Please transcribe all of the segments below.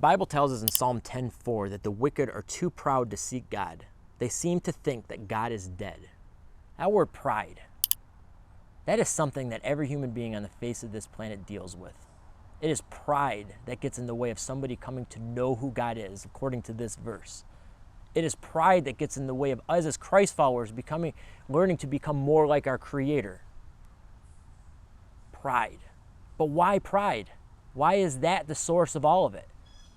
Bible tells us in Psalm 10:4 that the wicked are too proud to seek God. They seem to think that God is dead. That word pride, that is something that every human being on the face of this planet deals with. It is pride that gets in the way of somebody coming to know who God is, according to this verse. It is pride that gets in the way of us as Christ followers learning to become more like our Creator. Pride. But why pride? Why is that the source of all of it?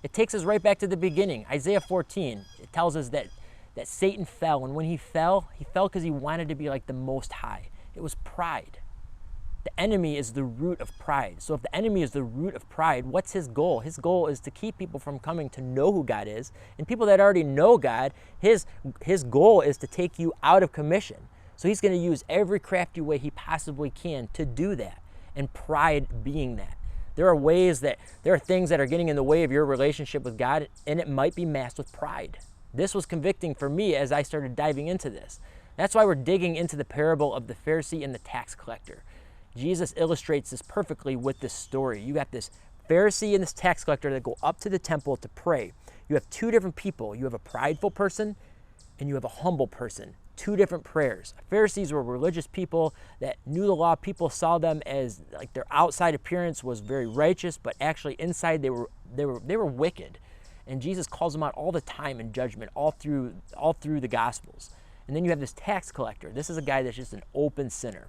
It takes us right back to the beginning. Isaiah 14, it tells us that Satan fell, and when he fell because he wanted to be like the Most High. It was pride. The enemy is the root of pride. So if the enemy is the root of pride, what's his goal? His goal is to keep people from coming to know who God is. And people that already know God, his goal is to take you out of commission. So he's going to use every crafty way he possibly can to do that. And pride being that. There are things that are getting in the way of your relationship with God, and it might be masked with pride. This was convicting for me as I started diving into this. That's why we're digging into the parable of the Pharisee and the tax collector. Jesus illustrates this perfectly with this story. You got this Pharisee and this tax collector that go up to the temple to pray. You have two different people. You have a prideful person and you have a humble person. Two different prayers. Pharisees were religious people that knew the law. People saw them as like their outside appearance was very righteous, but actually inside they were wicked. And Jesus calls them out all the time in judgment, all through the Gospels. And then you have this tax collector. This is a guy that's just an open sinner.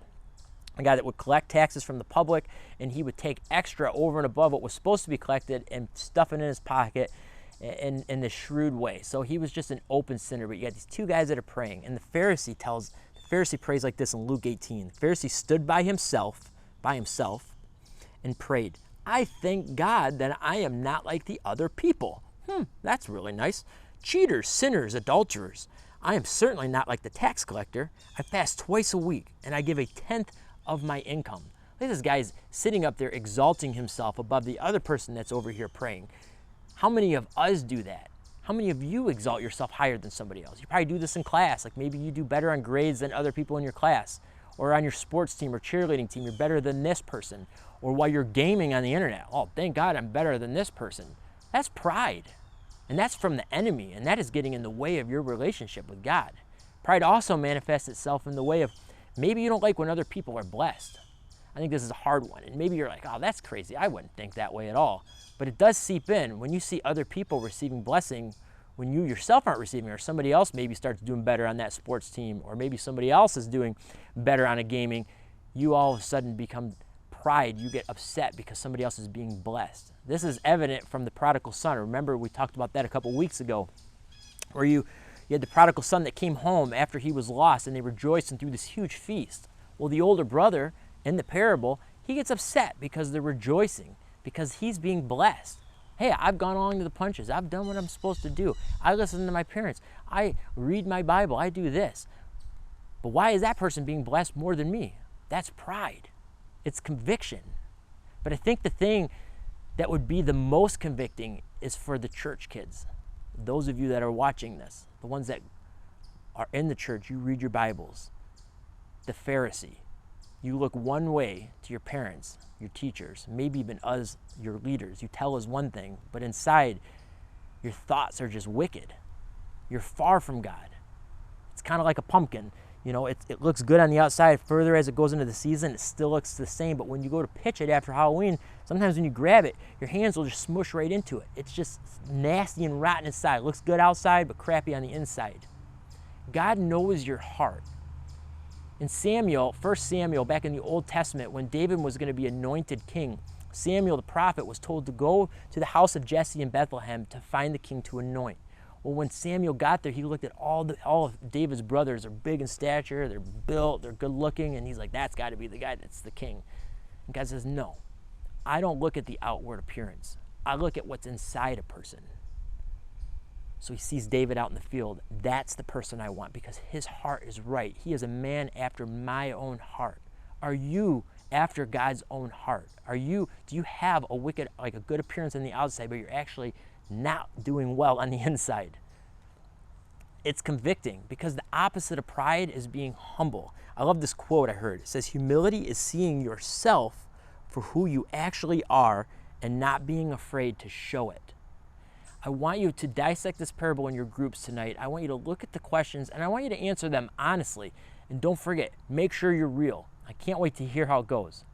A guy that would collect taxes from the public, and he would take extra over and above what was supposed to be collected and stuff it in his pocket in this shrewd way. So he was just an open sinner. But you got these two guys that are praying, and the Pharisee prays like this in Luke 18. The Pharisee stood by himself, and prayed, "I thank God that I am not like the other people." That's really nice. Cheaters, sinners, adulterers. I am certainly not like the tax collector. I fast twice a week, and I give 1/10 of my income. Look at this guy's sitting up there exalting himself above the other person that's over here praying. How many of us do that? How many of you exalt yourself higher than somebody else? You probably do this in class. Like maybe you do better on grades than other people in your class, or on your sports team or cheerleading team, you're better than this person. Or while you're gaming on the internet, oh, thank God I'm better than this person. That's pride. And that's from the enemy, and that is getting in the way of your relationship with God. Pride also manifests itself in the way of maybe you don't like when other people are blessed. I think this is a hard one. And maybe you're like, oh, that's crazy. I wouldn't think that way at all. But it does seep in when you see other people receiving blessing when you yourself aren't receiving, or somebody else maybe starts doing better on that sports team, or maybe somebody else is doing better on a gaming. You all of a sudden become pride. You get upset because somebody else is being blessed. This is evident from the prodigal son. Remember, we talked about that a couple weeks ago, where you had the prodigal son that came home after he was lost, and they rejoiced and threw this huge feast. Well, the older brother in the parable, he gets upset because they're rejoicing, because he's being blessed. Hey, I've gone along to the punches. I've done what I'm supposed to do. I listen to my parents. I read my Bible. I do this. But why is that person being blessed more than me? That's pride. It's conviction. But I think the thing that would be the most convicting is for the church kids. Those of you that are watching this, the ones that are in the church, you read your Bibles. The Pharisee. You look one way to your parents, your teachers, maybe even us, your leaders. You tell us one thing, but inside, your thoughts are just wicked. You're far from God. It's kind of like a pumpkin. You know, it looks good on the outside. Further as it goes into the season, it still looks the same. But when you go to pitch it after Halloween, sometimes when you grab it, your hands will just smush right into it. It's just nasty and rotten inside. It looks good outside, but crappy on the inside. God knows your heart. In Samuel, 1 Samuel, back in the Old Testament, when David was going to be anointed king, Samuel the prophet was told to go to the house of Jesse in Bethlehem to find the king to anoint. Well, when Samuel got there, he looked at all of David's brothers. They're big in stature, they're built, they're good looking, and he's like, that's got to be the guy that's the king. And God says, no, I don't look at the outward appearance. I look at what's inside a person. So he sees David out in the field. That's the person I want because his heart is right. He is a man after my own heart. Are you after God's own heart? Do you have a good appearance on the outside, but you're actually not doing well on the inside? It's convicting because the opposite of pride is being humble. I love this quote I heard. It says, humility is seeing yourself for who you actually are and not being afraid to show it. I want you to dissect this parable in your groups tonight. I want you to look at the questions, and I want you to answer them honestly. And don't forget, make sure you're real. I can't wait to hear how it goes.